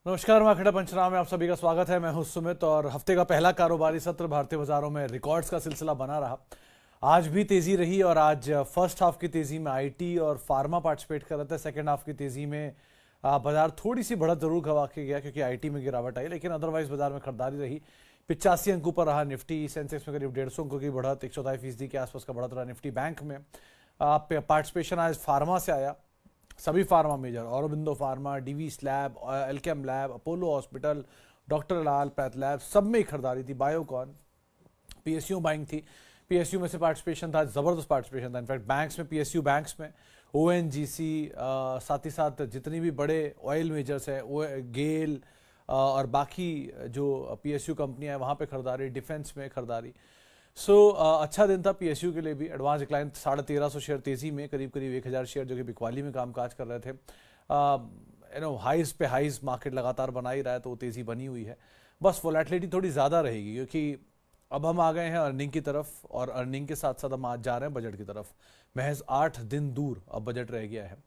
नमस्कार, मार्केट पंचनामे में आप सभी का स्वागत है। मैं हूं सुमित और हफ्ते का पहला कारोबारी सत्र भारतीय बाजारों में रिकॉर्ड्स का सिलसिला बना रहा। आज भी तेजी रही और आज फर्स्ट हाफ की तेजी में आईटी और फार्मा पार्टिसिपेट कर रहे थे। सेकंड हाफ की तेजी में बाजार थोड़ी सी बढ़त जरूर गवा के गया क्योंकि आईटी में गिरावट आई, लेकिन अदरवाइज बाजार में खरीदारी रही। 85 अंकों पर रहा निफ्टी। सेंसेक्स में करीब 150 अंकों की बढ़त, 104% के आसपास का बढ़त रहा निफ्टी बैंक में। पार्टिसिपेशन आज फार्मा से आया। सभी pharma major, Aurobindo pharma, Divi's lab, Alkem lab, Apollo hospital, doctor Lal path lab, सब में ही खरीदारी थी। बायोकॉन, पीएसयू बाइंग थी। पीएसयू में से पार्टिसिपेशन था, जबरदस्त पार्टिसिपेशन था। इनफैक्ट बैंक्स में, पीएसयू बैंक्स में, ओएनजीसी, साथ ही साथ जितनी भी बड़े ऑयल मेजर्स है, गेल और बाकी जो पीएसयू कंपनियां हैं वहां पे खरीदारी, डिफेंस में खरीदारी। अच्छा दिन था पीएसयू के लिए भी। एडवांस डिक्लाइन 1350 शेयर तेजी में, करीब करीब 1000 शेयर जो कि बिकवाली में कामकाज कर रहे थे। हाइज पे हाइज मार्केट लगातार बना ही रहा है, तो वो तेजी बनी हुई है। बस वोलेटिलिटी थोड़ी ज़्यादा रहेगी क्योंकि अब हम आ गए हैं अर्निंग की तरफ और अर्निंग के साथ साथ हम आज जा रहे हैं बजट की तरफ। महज 8 दिन दूर अब बजट रह गया है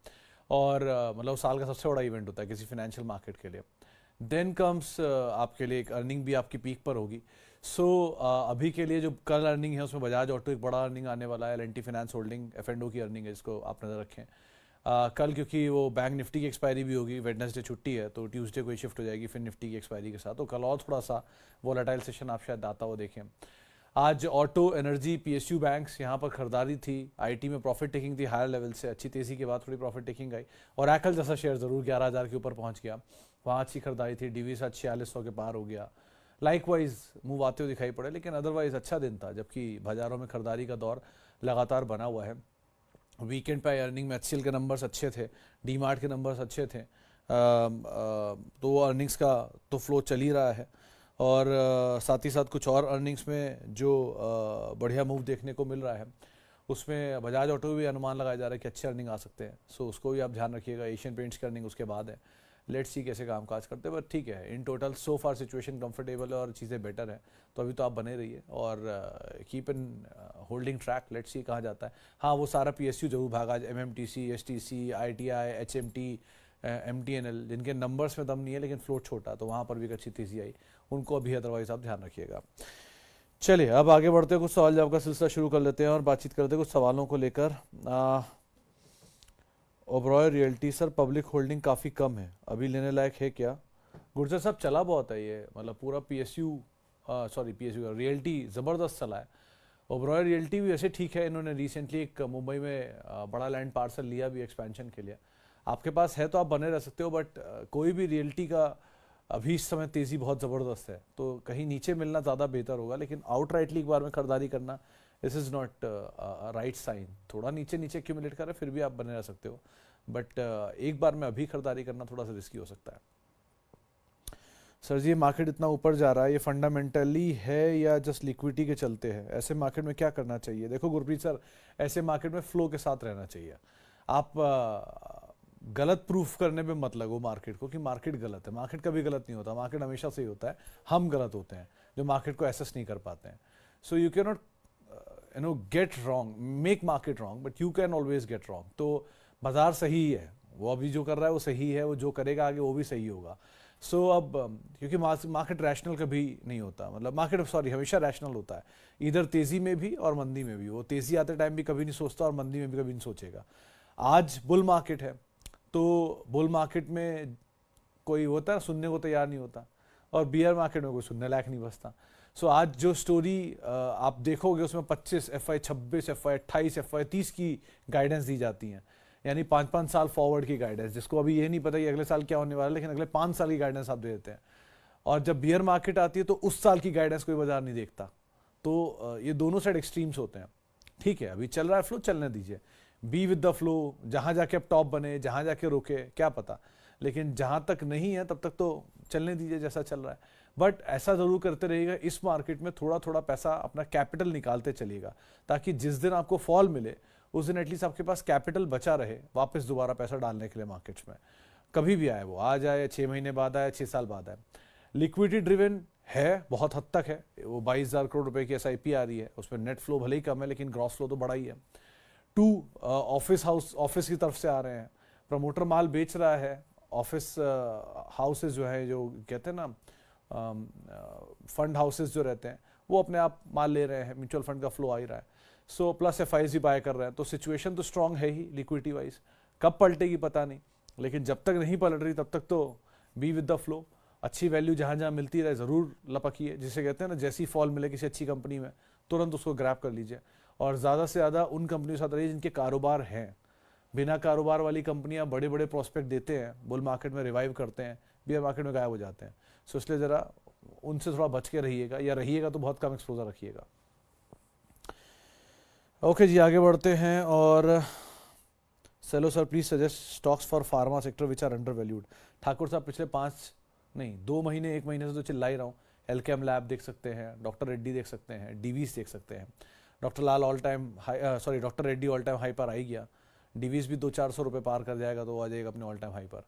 और मतलब साल का सबसे बड़ा इवेंट होता है किसी फाइनेंशियल मार्केट के लिए। देन कम्स आपके लिए एक अर्निंग भी आपकी पीक पर होगी। अभी के लिए जो कल अर्निंग है उसमें बजाज ऑटो एक बड़ा अर्निंग आने वाला है। एल&टी फाइनेंस होल्डिंग, एफ&ओ की अर्निंग है, इसको आप नजर रखें। कल क्योंकि वो बैंक निफ्टी की एक्सपायरी भी होगी, वेडनेसडे छुट्टी है तो ट्यूसडे को ही शिफ्ट हो जाएगी फिर निफ्टी की एक्सपायरी के साथ, तो कल और थोड़ा सा वोलेटाइल सेशन आप शायद आता हुआ देखें। आज ऑटो, एनर्जी, पीएसयू बैंक्स यहाँ पर खरीदारी थी। आईटी में प्रॉफिट टेकिंग थी हायर लेवल से, अच्छी तेजी के बाद थोड़ी प्रॉफिट टेकिंग आई और एकल जैसा शेयर जरूर 11,000 के ऊपर पहुंच गया, वहाँ अच्छी खरीदारी थी। डीवी 4600 के पार हो गया। लाइकवाइज मूव आते हुए दिखाई पड़े, लेकिन अदरवाइज अच्छा दिन था जबकि बाजारों में खरीदारी का दौर लगातार बना हुआ है। वीकेंड पे अर्निंग में एचसीएल के नंबर्स अच्छे थे, डीमार्ट के नंबर्स अच्छे थे, तो अर्निंग्स का तो फ्लो चल ही रहा है। और साथ ही साथ कुछ और अर्निंग्स में जो बढ़िया मूव देखने को मिल रहा है उसमें बजाज ऑटो भी अनुमान लगाया जा रहा है कि अच्छे अर्निंग आ सकते हैं। उसको भी आप ध्यान रखिएगा। एशियन पेंट्स की अर्निंग उसके बाद है। लेट्स सी कैसे कामकाज करते हैं, बट ठीक है, in total so far situation comfortable है और चीज़ें बेटर हैं, तो अभी तो आप बने रहिए और keep in holding track. Let's see कहाँ जाता है। हाँ, वो सारा पीएसयू जरूर भागा आज। MMTC, STC, ITI, HMT, MTNL, जिनके नंबर्स में दम नहीं है लेकिन फ्लोट छोटा, तो वहाँ पर भी एक अच्छी तेजी आई, उनको अभी अदरवाइज आप ध्यान रखिएगा। चलिए अब आगे बढ़ते हैं, कुछ सवाल जवाब का सिलसिला शुरू कर लेते हैं और बातचीत करते हैं कुछ सवालों को लेकर। Oberoi realty, sir public holding काफ़ी कम है, अभी लेने लायक है क्या? गुर्जर साहब, चला बहुत है ये, मतलब पूरा पीएसयू रियल्टी ज़बरदस्त चला है। ओबरॉय रियल्टी भी वैसे ठीक है, इन्होंने रिसेंटली एक मुंबई में बड़ा लैंड पार्सल लिया भी एक्सपेंशन के लिए। आपके पास है तो आप बने रह सकते हो, बट कोई भी रियल्टी का अभी इस समय तेज़ी बहुत ज़बरदस्त है, तो कहीं नीचे मिलना ज़्यादा बेहतर होगा। लेकिन आउटराइटली एक बार में खरीदारी करना, this is not right sign. थोड़ा नीचे नीचे एक्यूमुलेट करें फिर भी आप बने रह सकते हो, बट एक बार में अभी खरीदारी करना थोड़ा सा रिस्की हो सकता है। सर जी, मार्केट इतना ऊपर जा रहा है, ये फंडामेंटली है या जस्ट लिक्विडिटी के चलते हैं? ऐसे मार्केट में क्या करना चाहिए? देखो गुरप्रीत सर, ऐसे मार्केट में फ्लो के साथ रहना चाहिए। आप गलत प्रूफ करने पे मत लगो मार्केट को कि मार्केट गलत है। मार्केट कभी गलत नहीं होता, मार्केट हमेशा सही होता है। हम गलत होते हैं जो मार्केट को एसेस नहीं कर पाते हैं। So you can not get wrong, make market wrong, but you can always get wrong. तो बाजार सही है, वो अभी जो कर रहा है वो सही है, वो जो करेगा आगे वो भी सही होगा। अब क्योंकि मार्केट रैशनल कभी नहीं होता, मतलब मार्केट हमेशा रैशनल होता है, इधर तेजी में भी और मंदी में भी। वो तेजी आते टाइम भी कभी नहीं सोचता और मंदी में भी कभी नहीं सोचेगा। आज बुल मार्केट है तो बुल मार्केट में कोई होता है सुनने को तैयार नहीं होता, और बियर मार्केट में कोई सुनने लायक नहीं बसता। आज जो स्टोरी आप देखोगे उसमें 25 FI, 26 FI, 28 FI, 30 की गाइडेंस दी जाती हैं, यानी 5-5 साल फॉरवर्ड की गाइडेंस, जिसको अभी ये नहीं पता कि अगले साल क्या होने वाला है, लेकिन अगले 5 साल की गाइडेंस आप दे देते हैं। और जब बियर मार्केट आती है तो उस साल की गाइडेंस कोई बाजार नहीं देखता। तो ये दोनों साइड एक्सट्रीम्स होते हैं। ठीक है, अभी चल रहा है फ्लो, चलने दीजिए, बी विद द फ्लो। जहां जाके अब टॉप बने, जहां जाके रोके क्या पता, लेकिन जहां तक नहीं है तब तक तो चलने दीजिए जैसा चल रहा है। बट ऐसा जरूर करते रहिएगा, इस मार्केट में थोड़ा थोड़ा पैसा अपना कैपिटल निकालते चलिएगा, ताकि जिस दिन आपको फॉल मिले उस दिन एटलीस्ट आपके पास कैपिटल बचा रहे वापस दोबारा पैसा डालने के लिए मार्केट्स में। कभी भी आए, वो आज आए, 6 महीने बाद आए, 6 साल बाद आए। लिक्विडिटी ड्रिवन है, बहुत हद तक है। वो 22,000 करोड़ रुपए की SIP आ रही है, उसमें नेट फ्लो भले ही कम है लेकिन ग्रॉस फ्लो तो बड़ा ही है। ऑफिस की तरफ से आ रहे हैं, प्रमोटर माल बेच रहा है ऑफिस हाउसेस जो है, जो कहते हैं ना फंड हाउसेस जो रहते हैं, वो अपने आप माल ले रहे हैं, म्यूचुअल फंड का फ्लो आ ही रहा है। सो प्लस एफआईज भी बाय कर रहे हैं, तो सिचुएशन तो स्ट्रांग है ही लिक्विडिटी वाइज। कब पलटेगी पता नहीं, लेकिन जब तक नहीं पलट रही तब तक तो बी विद द फ्लो। अच्छी वैल्यू जहां जहां मिलती रहे ज़रूर लपकिए, जिसे कहते हैं ना जैसी फॉल मिले किसी अच्छी कंपनी में तुरंत उसको ग्रैब कर लीजिए, और ज़्यादा से ज़्यादा उन कंपनियों के साथ रहिए जिनके कारोबार हैं। बिना कारोबार वाली कंपनियां बड़े बड़े प्रोस्पेक्ट देते हैं, बुल मार्केट में रिवाइव करते हैं, बियर मार्केट में गायब हो जाते हैं। सो इसलिए ज़रा उनसे थोड़ा बच के रहिएगा, या रहिएगा तो बहुत कम एक्सपोजर रखिएगा। ओके जी, आगे बढ़ते हैं। और सेलो sir please suggest stocks for pharma sector which are undervalued. Thakur sahab पिछले 2 महीने 1 महीने से तो चिल्ला ही रहा हूँ। एलकेम लैब देख सकते हैं, डॉक्टर रेड्डी देख सकते हैं, डीवीज देख सकते हैं। Doctor Lal all time high, doctor Reddy all time high पर आ ही गया। डीवीज भी 200-400 रुपये पार कर जाएगा तो वो आ जाएगा अपने ऑल टाइम हाई पर।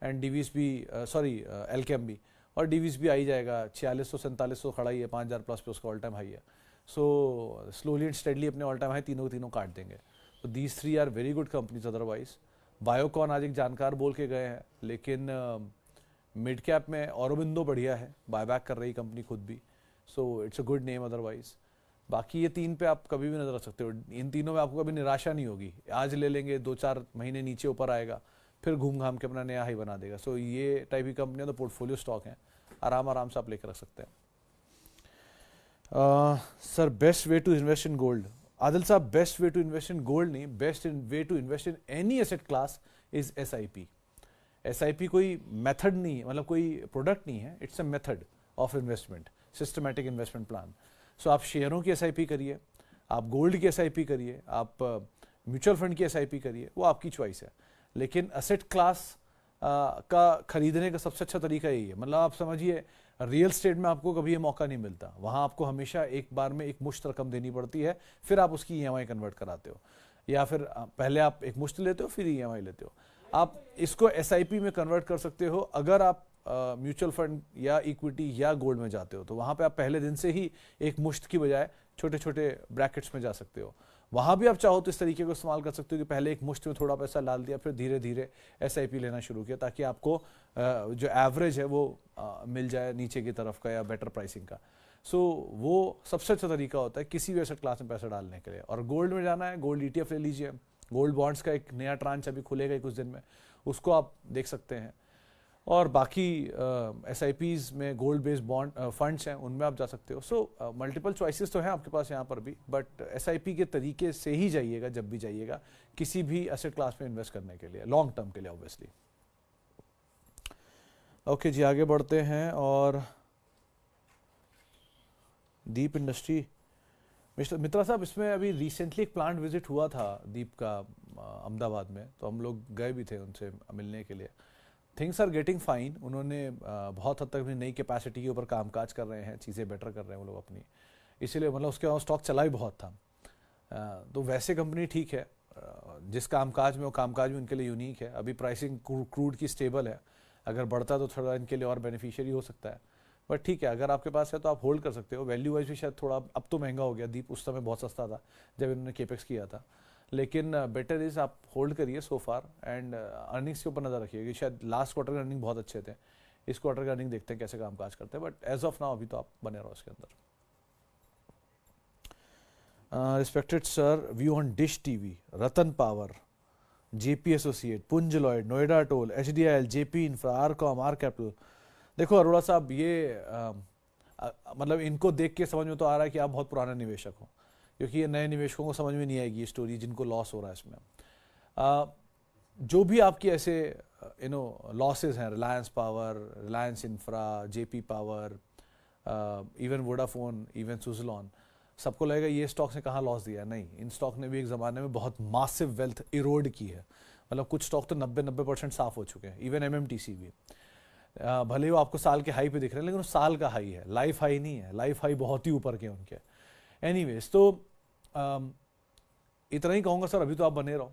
एंड डीवीज भी एलकेम भी, और डीवीज भी आ ही जाएगा। 4600-4700 खड़ा ही है, 5000 प्लस पे उसका ऑल टाइम हाई है। सो स्लोली एंड स्टेडली अपने ऑल टाइम हाई तीनों काट देंगे। तो these 3 are very good companies. Otherwise Biocon आज एक जानकार बोल के गए हैं, लेकिन मिड कैप में औरोबिंदो बढ़िया है, बायबैक कर रही कंपनी खुद भी। So it's a good name. Otherwise बाकी ये 3 पे आप कभी भी नजर रख सकते हो। इन तीनों में आपको कभी निराशा नहीं होगी। आज ले लेंगे, 2-4 महीने नीचे ऊपर आएगा, फिर घूम घाम के अपना नया हाई बना देगा। सो ये टाइप की कंपनियां तो पोर्टफोलियो स्टॉक हैं, आराम से आप लेकर रख सकते हैं। Sir best way to invest in gold. Adil साहब, best way to invest in gold नहीं, best way to invest in any asset class is SIP. SIP कोई मेथड नहीं है, मतलब कोई प्रोडक्ट नहीं है, it's a method of investment, systematic investment plan. So आप शेयरों की एसआईपी करिए, आप गोल्ड की एसआईपी करिए, आप म्यूचुअल फंड की एसआईपी करिए, वो आपकी चॉइस है। लेकिन एसेट क्लास का खरीदने का सबसे अच्छा तरीका यही है। मतलब आप समझिए, रियल स्टेट में आपको कभी ये मौका नहीं मिलता, वहाँ आपको हमेशा एक बार में एक मुश्त रकम देनी पड़ती है, फिर आप उसकी ईएमआई कन्वर्ट कराते हो, या फिर पहले आप एक मुश्त लेते हो फिर ईएमआई लेते हो। आप इसको एसआईपी में कन्वर्ट कर सकते हो अगर आप म्यूचुअल फंड या इक्विटी या गोल्ड में जाते हो, तो वहाँ पे आप पहले दिन से ही एक मुश्त की बजाय छोटे छोटे ब्रैकेट्स में जा सकते हो। वहाँ भी आप चाहो तो इस तरीके को इस्तेमाल कर सकते हो कि पहले एक मुश्त में थोड़ा पैसा डाल दिया, फिर धीरे धीरे एसआईपी लेना शुरू किया, ताकि आपको जो एवरेज है वो मिल जाए नीचे की तरफ का या बेटर प्राइसिंग का। सो वो सबसे अच्छा तरीका होता है किसी भी एसेट क्लास में पैसा डालने के लिए। और गोल्ड में जाना है, गोल्ड ईटीएफ ले लीजिए। गोल्ड बॉन्ड्स का एक नया ट्रांच अभी खुलेगा कुछ दिन में, उसको आप देख सकते हैं। और बाकी एसआईपीज में गोल्ड बेस्ड बॉन्ड फंड्स हैं, उनमें आप जा सकते हो। सो मल्टीपल चॉइसेस तो हैं आपके पास यहाँ पर भी, बट एसआईपी के तरीके से ही जाइएगा जब भी जाइएगा किसी भी एसेट क्लास में इन्वेस्ट करने के लिए, लॉन्ग टर्म के लिए ऑब्वियसली। ओके जी, आगे बढ़ते हैं। और दीप इंडस्ट्री, मित्रा साहब, इसमें अभी रिसेंटली एक प्लांट विजिट हुआ था दीप का अहमदाबाद में, तो हम लोग गए भी थे उनसे मिलने के लिए। Things are getting fine. उन्होंने बहुत हद तक अपनी नई कैपेसिटी के ऊपर कामकाज कर रहे हैं, चीज़ें बेटर कर रहे हैं वो लोग अपनी, इसीलिए मतलब उसके स्टॉक चला भी बहुत था। तो वैसे कंपनी ठीक है, जिस कामकाज में वो कामकाज भी उनके लिए यूनिक है। अभी प्राइसिंग क्रूड की स्टेबल है, अगर बढ़ता तो थोड़ा इनके लिए और बेनिफिशियरी हो सकता है, बट ठीक है, अगर आपके पास है तो आप होल्ड कर सकते हो। वैल्यू वाइज भी शायद थोड़ा अब तो महंगा हो गया, दीप उस समय बहुत सस्ता था जब इन्होंने केपेक्स किया था, लेकिन बेटर इज आप होल्ड करिए सो फार। एंड अर्निंग्स के ऊपर नजर रखिए कि शायद लास्ट क्वार्टर के अर्निंग बहुत अच्छे थे, इस क्वार्टर के अर्निंग देखते हैं कैसे कामकाज करते हैं, बट एज ऑफ नाउ अभी तो आप बने रहो इसके अंदर। Respected sir, view on Dish TV, Ratan power, JP associate, Punj Lloyd, Noida toll, HDIL, JP infra, RCom, R capital. देखो अरोड़ा साहब, ये मतलब इनको देख के समझ में तो आ रहा है कि आप बहुत पुराने निवेशक हो, क्योंकि ये नए निवेशकों को समझ में नहीं आएगी ये स्टोरी जिनको लॉस हो रहा है इसमें। जो भी आपकी ऐसे लॉसेस हैं, Reliance power, Reliance infra, JP power, even Vodafone, even Suzlon, सबको लगेगा ये स्टॉक्स ने कहाँ लॉस दिया है। नहीं, इन स्टॉक ने भी एक ज़माने में बहुत मासिव वेल्थ इरोड की है। मतलब कुछ स्टॉक तो 90% साफ हो चुके हैं, इवन एमएमटीसी भी। भले ही वो आपको साल के हाई पे दिख रहे हैं, लेकिन वो साल का हाई है, लाइफ हाई नहीं है। लाइफ हाई बहुत ही ऊपर के उनके। एनीवेज, तो इतना ही कहूँगा सर, अभी तो आप बने रहो,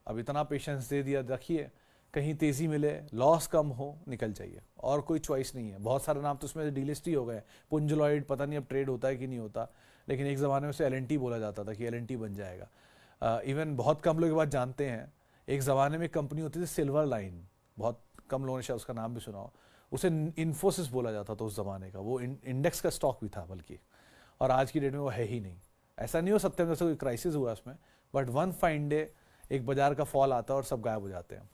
अब इतना पेशेंस दे दिया, रखिए, कहीं तेज़ी मिले, लॉस कम हो, निकल जाइए, और कोई चॉइस नहीं है। बहुत सारे नाम तो उसमें डीलिस्ट ही हो गए। पुंज लॉयड पता नहीं अब ट्रेड होता है कि नहीं होता, लेकिन एक ज़माने में उसे एलएनटी बोला जाता था कि एलएनटी बन जाएगा। इवन बहुत कम लोग ये बात जानते हैं, एक ज़माने में कंपनी होती थी सिल्वर लाइन, बहुत कम लोगों ने शायद उसका नाम भी सुना हो, उसे इन्फोसिस बोला जाता था उस ज़माने का, वो इंडेक्स का स्टॉक भी था बल्कि, और आज की डेट में वो है ही नहीं। ऐसा नहीं हो सप्टेम्बर से कोई क्राइसिस हुआ उसमें, बट वन फाइन डे एक बाजार का फॉल आता है और सब गायब हो जाते हैं।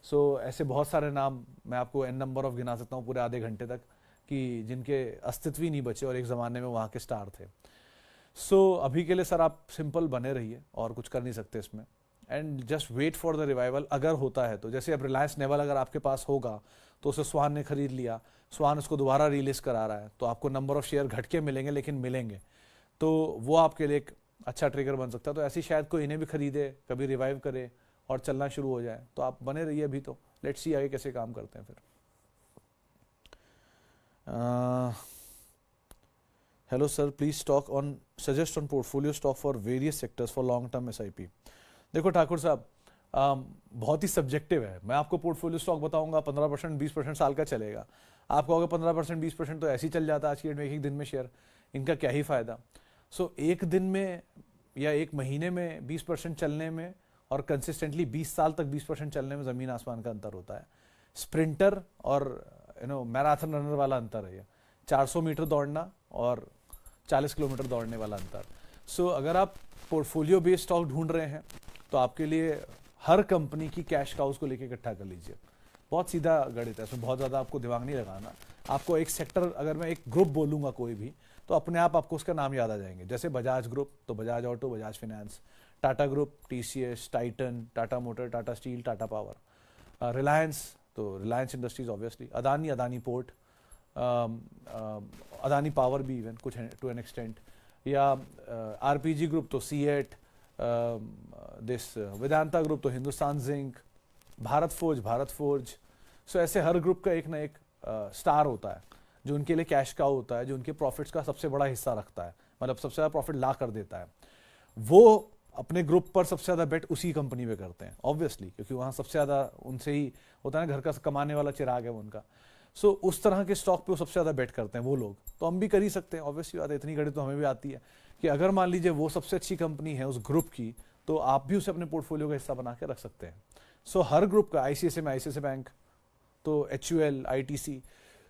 सो ऐसे बहुत सारे नाम मैं आपको एन नंबर ऑफ गिना सकता हूँ पूरे आधे घंटे तक, कि जिनके अस्तित्व ही नहीं बचे और एक ज़माने में वहाँ के स्टार थे। सो अभी के लिए सर आप सिंपल बने रहिए और कुछ कर नहीं सकते इसमें, and just wait for the revival. अगर होता है तो जैसे अब रिलायंस नेवल अगर आपके पास होगा तो उसे स्वान ने खरीद लिया, स्वान उसको दोबारा रिलीज करा रहा है, तो आपको नंबर ऑफ शेयर घट के मिलेंगे लेकिन मिलेंगे, तो वो आपके लिए एक अच्छा ट्रिगर बन सकता है। तो ऐसी शायद कोई इन्हें भी खरीदे, कभी रिवाइव करे और चलना शुरू हो जाए, तो आप बने रहिए अभी। तो लेट्स सी आगे कैसे काम करते हैं फिर। Hello sir, please talk on suggest on portfolio stock for various sectors for long term SIP. देखो ठाकुर साहब, बहुत ही सब्जेक्टिव है। मैं आपको पोर्टफोलियो स्टॉक बताऊंगा 15% 20% साल का चलेगा, आप कहोगे 15% 20% तो ऐसे ही चल जाता है आज की डेट में, एक दिन में शेयर, इनका क्या ही फायदा। सो एक दिन में या एक महीने में 20% चलने में और कंसिस्टेंटली 20 साल तक 20% चलने में ज़मीन आसमान का अंतर होता है। स्प्रिंटर और मैराथन रनर वाला अंतर है ये, 400 मीटर दौड़ना और 40 किलोमीटर दौड़ने वाला अंतर। सो अगर आप पोर्टफोलियो बेस्ड स्टॉक ढूंढ रहे हैं तो आपके लिए हर कंपनी की कैश काउज को लेके इकट्ठा कर लीजिए। बहुत सीधा गणित है, इसमें बहुत ज़्यादा आपको दिमाग नहीं लगाना। आपको एक सेक्टर, अगर मैं एक ग्रुप बोलूँगा कोई भी, तो अपने आप आपको उसका नाम याद आ जाएंगे। जैसे बजाज ग्रुप तो Bajaj auto, Bajaj finance, Tata group TCS, Titan, Tata motor, Tata steel, Tata power, Reliance तो Reliance industries obviously, Adani, Adani port, Adani power भी इवन कुछ टू एन एक्सटेंट, या आरपीजी ग्रुप तो सीएट, दिस वेदांता ग्रुप तो Hindustan zinc, Bharat forge. So ऐसे हर ग्रुप का एक ना एक स्टार होता है जो उनके लिए कैश काउ होता है, जो उनके प्रॉफिट्स का सबसे बड़ा हिस्सा रखता है, मतलब सबसे ज़्यादा प्रॉफिट ला कर देता है। वो अपने ग्रुप पर सबसे ज़्यादा बेट उसी कंपनी पे करते हैं ऑब्वियसली, क्योंकि वहाँ सबसे ज़्यादा उनसे ही होता है ना, घर का कमाने वाला चिराग है वो उनका। सो उस तरह के स्टॉक पे वो सबसे ज़्यादा बेट करते हैं वो लोग। तो हम भी कर ही सकते हैं, ऑब्वियसली बात है, इतनी गणित तो हमें भी आती है कि अगर मान लीजिए वो सबसे अच्छी कंपनी है उस ग्रुप की, तो आप भी उसे अपने पोर्टफोलियो का हिस्सा बना के रख सकते हैं। सो हर ग्रुप का, आईसीआईसीआई में आईसीआईसीआई बैंक, तो एचयूएल, आईटीसी,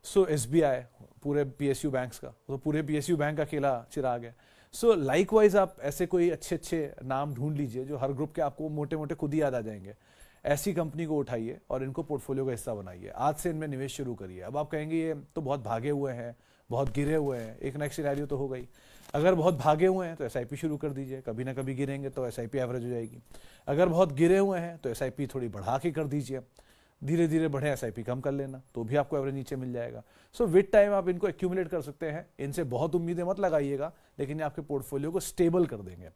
सो एसबीआई, पूरे पीएसयू बैंक्स का, तो पूरे पीएसयू बैंक का अकेला चिराग है। सो लाइकवाइज आप ऐसे कोई अच्छे अच्छे नाम ढूंढ लीजिए जो हर ग्रुप के आपको मोटे मोटे खुद ही याद आ जाएंगे। ऐसी कंपनी को उठाइए और इनको पोर्टफोलियो का हिस्सा बनाइए, आज से इनमें निवेश शुरू करिए। अब आप कहेंगे ये तो बहुत भागे हुए हैं, बहुत गिरे हुए हैं, एक नेक्स्ट सिनेरियो तो हो गई। अगर बहुत भागे हुए हैं तो एसआईपी शुरू कर दीजिए, कभी ना कभी गिरेंगे तो एसआईपी एवरेज हो जाएगी। अगर बहुत गिरे हुए हैं तो एसआईपी थोड़ी बढ़ा के कर दीजिए, धीरे धीरे बढ़े एसआईपी कम कर लेना, तो भी आपको एवरेज नीचे मिल जाएगा। सो विद टाइम आप इनको एक्यूमुलेट कर सकते हैं। इनसे बहुत उम्मीदें मत लगाइएगा, लेकिन ये आपके पोर्टफोलियो को स्टेबल कर देंगे।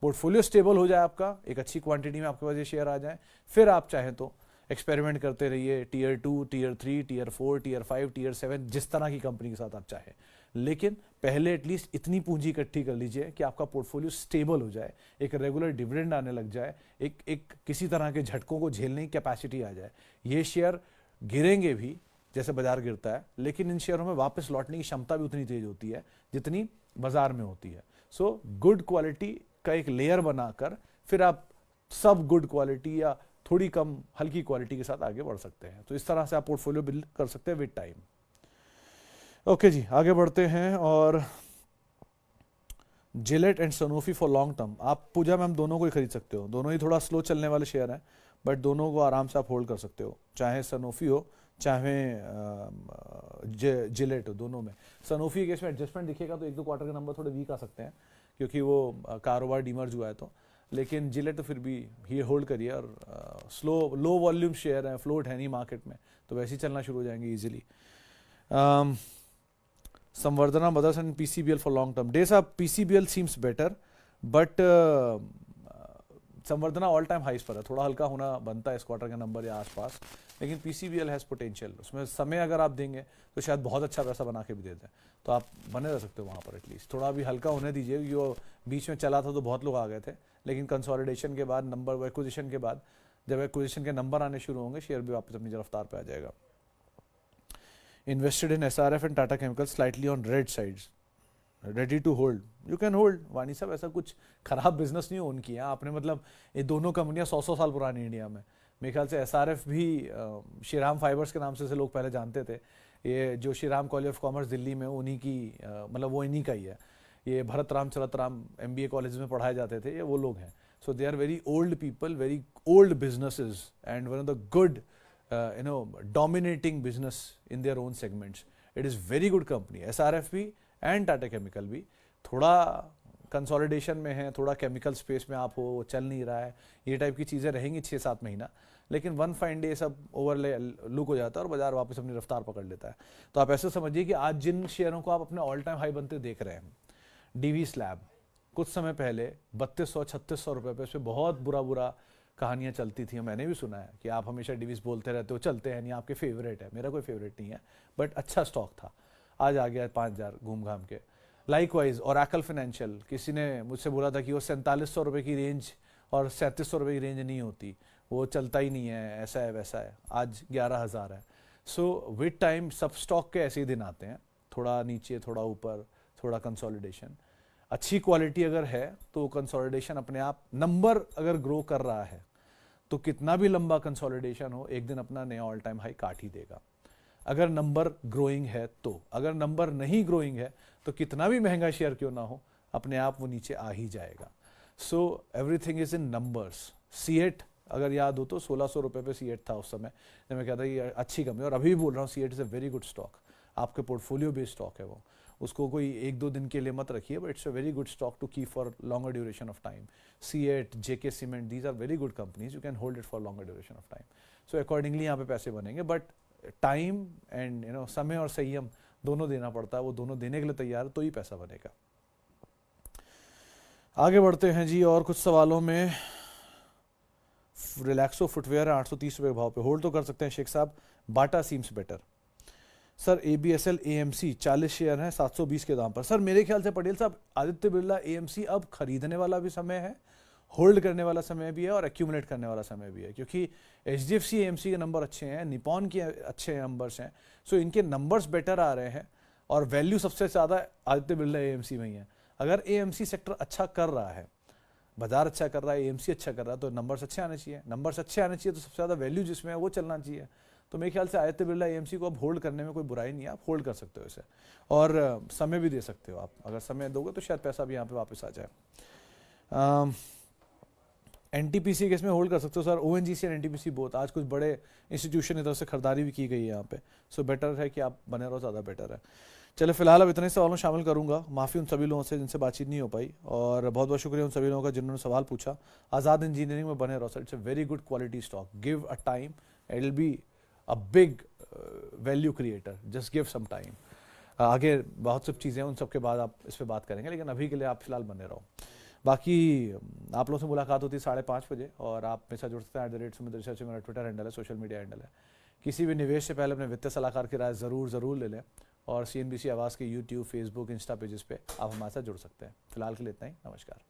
पोर्टफोलियो स्टेबल हो जाए आपका, एक अच्छी क्वांटिटी में आपके पास ये शेयर आ जाए, फिर आप चाहें तो एक्सपेरिमेंट करते रहिए, tier 2, tier 3, tier 4, tier 5, tier 7, जिस तरह की कंपनी के साथ आप चाहें। लेकिन पहले एटलीस्ट इतनी पूंजी इकट्ठी कर लीजिए कि आपका पोर्टफोलियो स्टेबल हो जाए, एक रेगुलर डिविडेंड आने लग जाए, एक किसी तरह के झटकों को झेलने की कैपेसिटी आ जाए। ये शेयर गिरेंगे भी जैसे बाजार गिरता है, लेकिन इन शेयरों में वापस लौटने की क्षमता भी उतनी तेज होती है जितनी बाजार में होती है। सो गुड क्वालिटी का एक लेयर बनाकर फिर आप सब गुड क्वालिटी या थोड़ी कम हल्की क्वालिटी के साथ आगे बढ़ सकते हैं। तो इस तरह से आप पोर्टफोलियो बिल्ड कर सकते हैं विद टाइम। ओके जी, आगे बढ़ते हैं। और Gillette and Sanofi for long term, आप पूजा में हम दोनों को ही खरीद सकते हो, दोनों ही थोड़ा स्लो चलने वाले शेयर हैं, बट दोनों को आराम से आप होल्ड कर सकते हो, चाहे सनोफी हो चाहे जिलेट हो, दोनों में। सनोफी के केस में एडजस्टमेंट दिखेगा तो 1-2 क्वार्टर के नंबर थोड़े वीक आ सकते हैं क्योंकि वो कारोबार डीमर्ज हुआ है, तो लेकिन जिलेट तो फिर भी ये होल्ड करिए। और लो वॉल्यूम शेयर है, फ्लोट है नहीं मार्केट में, तो वैसे ही चलना शुरू हो जाएंगे easily. Samvardhana mothers and PCBL for long term days, आप PCBL seems better, but Samvardhana all time highs पर है, थोड़ा हल्का होना बनता है इस क्वार्टर के नंबर या आसपास, लेकिन पीसीबीएल हैज़ पोटेंशियल। उसमें समय अगर आप देंगे तो शायद बहुत अच्छा पैसा बना के भी देते हैं, तो आप बने रह सकते हो वहाँ पर। एटलीस्ट थोड़ा भी हल्का होने दीजिए, क्योंकि वो बीच में चला था तो बहुत लोग आ गए थे, लेकिन कंसोलिडेशन के बाद, नंबर एक्विजिशन के बाद, जब एक्विजिशन के नंबर आने शुरू होंगे, शेयर भी वापस अपनी रफ्तार पर आ जाएगा। Invested in SRF and Tata chemical slightly on red sides, ready to hold, you can hold. Wani sahab, ऐसा कुछ खराब बिजनेस नहीं हो उनकी, आपने मतलब ये दोनों कंपनियां 100 साल पुरानी इंडिया में, मेरे ख्याल से एसआरएफ भी श्रीराम फाइबर्स के नाम से लोग पहले जानते थे। ये जो Shriram college of commerce Delhi में, उन्हीं की मतलब वो इन्हीं का ही है। ये भरत राम चरत राम MBA कॉलेज में पढ़ाए जाते थे, ये वो लोग हैं। So they are very old people, very old businesses and one of the good dominating business in their own segments. It is very good company. SRF भी एंड टाटा केमिकल भी थोड़ा कंसोलिडेशन में है, थोड़ा केमिकल स्पेस में आप हो, चल नहीं रहा है, ये टाइप की चीज़ें रहेंगी 6-7 महीना, लेकिन वन फाइन डे सब ओवरले लुक हो जाता है और बाजार वापस अपनी रफ्तार पकड़ लेता है। तो आप ऐसे समझिए कि आज जिन शेयरों को आप अपने ऑल टाइम हाई बनते देख रहे हैं, DV स्लैब कुछ समय पहले 3200-3600 रुपये पे, इस पर बहुत बुरा कहानियाँ चलती थी। मैंने भी सुना है कि आप हमेशा DVs बोलते रहते हो, चलते हैं नहीं, आपके फेवरेट है। मेरा कोई फेवरेट नहीं है, बट अच्छा स्टॉक था, आज आ गया 5000 घूम घाम के। लाइकवाइज ओरेकल फाइनेंशियल, किसी ने मुझसे बोला था कि वो 4700 रुपये की रेंज और 3700 रुपये की रेंज नहीं होती, वो चलता ही नहीं है, ऐसा है वैसा है, आज 11000 है। सो विद टाइम सब स्टॉक के ऐसे ही दिन आते हैं, थोड़ा नीचे थोड़ा ऊपर, थोड़ा कंसोलिडेशन। अच्छी क्वालिटी अगर है तो कंसोलिडेशन अपने आप, नंबर अगर ग्रो कर रहा है तो कितना भी लंबा कंसोलिडेशन हो, एक दिन अपना नया ऑल टाइम हाई काट ही देगा, अगर नंबर ग्रोइंग है तो। अगर नंबर नहीं ग्रोइंग है तो कितना भी महंगा शेयर क्यों ना हो, अपने आप वो नीचे आ ही जाएगा। So everything is in numbers. CEAT अगर याद हो तो 1600 रुपये पे सीएट था उस समय जब मैं कहता ये अच्छी कंपनी, और अभी भी बोल रहा हूँ CEAT is a very good stock, आपके पोर्टफोलियो बेस्ड स्टॉक है वो, उसको कोई 1-2 दिन के लिए मत रखिए, but it's a very good stock to keep for longer duration of time. CEAT, JK cement, these are very good companies, you can hold it for longer duration of time. So accordingly यहाँ पे पैसे बनेंगे, but time and समय और संयम दोनों देना पड़ता है, वो दोनों देने के लिए तैयार तो ही पैसा बनेगा। आगे बढ़ते हैं जी, और कुछ सवालों में। रिलैक्सो फुटवेयर है 830 रुपये भाव पे, होल्ड तो कर सकते हैं शेख साहब। Bata seems better. Sir ABSL AMC 40 share हैं 720 के दाम पर। सर मेरे ख्याल से पटेल साहब, आदित्य बिरला AMC अब खरीदने वाला भी समय है, होल्ड करने वाला समय भी है और एक्यूमुलेट करने वाला समय भी है, क्योंकि HDFC AMC के नंबर अच्छे हैं, निपॉन के अच्छे नंबर्स हैं, सो इनके नंबर्स बेटर आ रहे हैं और वैल्यू सबसे ज़्यादा आदित्य बिरला AMC में ही है। अगर AMC सेक्टर अच्छा कर रहा है, बाजार अच्छा कर रहा है, AMC अच्छा कर रहा है, तो नंबर्स अच्छे आने चाहिए। नंबर्स अच्छे आने चाहिए तो सबसे ज़्यादा वैल्यू जिसमें है वो चलना चाहिए। तो मेरे ख्याल से आदित्य बिरला AMC को अब होल्ड करने में कोई बुराई नहीं है, आप होल्ड कर सकते हो इसे, और समय भी दे सकते हो आप। अगर समय दोगे तो शायद पैसा भी यहाँ पे वापस आ जाए। NTPC केस में होल्ड कर सकते हो sir. ONGC and NTPC both, आज कुछ बड़े इंस्टीट्यूशन की तरफ से खरीदारी भी की गई है यहाँ पे, सो बेटर है कि आप बने रहो, ज़्यादा बेटर है। चले फिलहाल अब इतने सवालों शामिल करूंगा, माफ़ी उन सभी लोगों से जिनसे बातचीत नहीं हो पाई, और बहुत बहुत शुक्रिया उन सभी लोगों का जिन्होंने सवाल पूछा। आज़ाद इंजीनियरिंग में बने रहो sir, it's a very good quality stock, give a time, it will be a big value creator, just give some time. आगे बहुत सब चीज़ें, उन सब के बाद आप इस पर बात करेंगे, लेकिन अभी के लिए आप फिलहाल बने रहो। बाकी आप लोगों से मुलाकात होती है 5:30 बजे, और आप मेरे साथ जुड़ सकते हैं @सुमित रिसर्च, मेरा ट्विटर हैंडल है, सोशल मीडिया हैंडल है। किसी भी निवेश से पहले अपने वित्तीय सलाहकार की राय ज़रूर ले लें, और CNBC आवाज़ के YouTube, Facebook, इंस्टा पेजेस पे आप हमारे साथ जुड़ सकते हैं। फिलहाल के लिए इतना ही, नमस्कार।